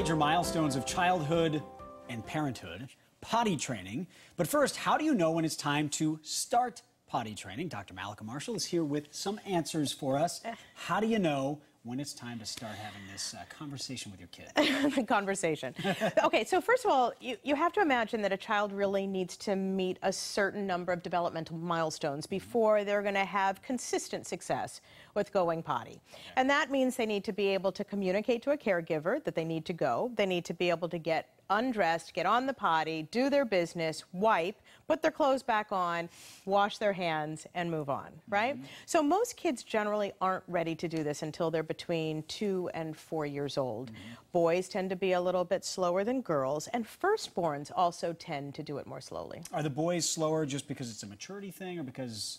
major milestones of childhood and parenthood, potty training. But first, how do you know when it's time to start potty training? Dr. Mallika Marshall is here with some answers for us. How do you know when it's time to start having this conversation with your kid? Conversation. Okay, so first of all, you have to imagine that a child really needs to meet a certain number of developmental milestones before they're going to have consistent success with going potty. And that means they need to be able to communicate to a caregiver that they need to go. They need to be able to get undressed, get on the potty, do their business, wipe, put their clothes back on, wash their hands, and move on, right? So most kids generally aren't ready to do this until they're between 2 and 4 years old. Boys tend to be a little bit slower than girls, and firstborns also tend to do it more slowly. Are the boys slower just because it's a maturity thing, or because...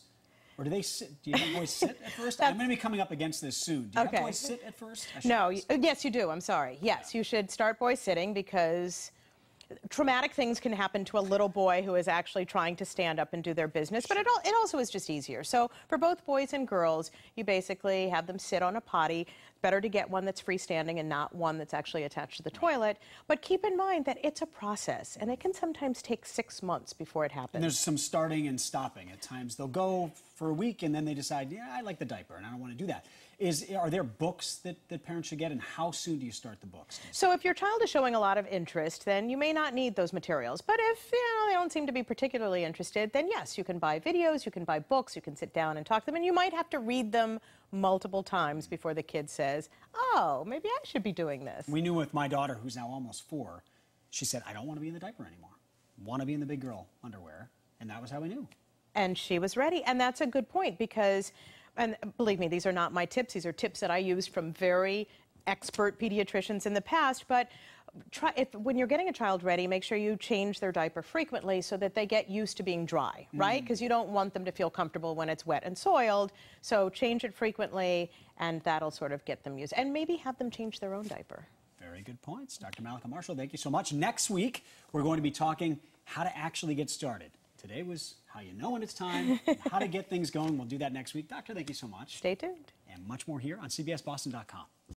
Or do they sit? Do you have boys sit at first? I'm going to be coming up against this soon. Do you have boys sit at first? No, yes you do, I'm sorry. Yes, you should start boys sitting because traumatic things can happen to a little boy who is actually trying to stand up and do their business, but it also is just easier. So for both boys and girls, you basically have them sit on a potty. Better to get one that's freestanding and not one that's actually attached to the toilet. But keep in mind that it's a process, and it can sometimes take 6 months before it happens. And there's some starting and stopping. At times they'll go for a week and then they decide, yeah, I like the diaper and I don't want to do that. Are there books that parents should get, and how soon do you start the books? So if your child is showing a lot of interest, then you may not need those materials. But if they don't seem to be particularly interested, then yes, you can buy videos, you can buy books, you can sit down and talk to them, and you might have to read them multiple times before the kid says, oh, maybe I should be doing this. We knew with my daughter, who's now almost 4, she said, I don't want to be in the diaper anymore. Want to be in the big girl underwear. And that was how we knew. And she was ready. And that's a good point because, and believe me, these are not my tips. These are tips that I used from very expert pediatricians in the past. But when you're getting a child ready, make sure you change their diaper frequently so that they get used to being dry, right? Because you don't want them to feel comfortable when it's wet and soiled. So change it frequently, and that'll sort of get them used. And maybe have them change their own diaper. Very good points. Dr. Mallika Marshall, thank you so much. Next week, we're going to be talking how to actually get started. Today was how you know when it's time, how to get things going. We'll do that next week. Doctor, thank you so much. Stay tuned. And much more here on CBSBoston.com.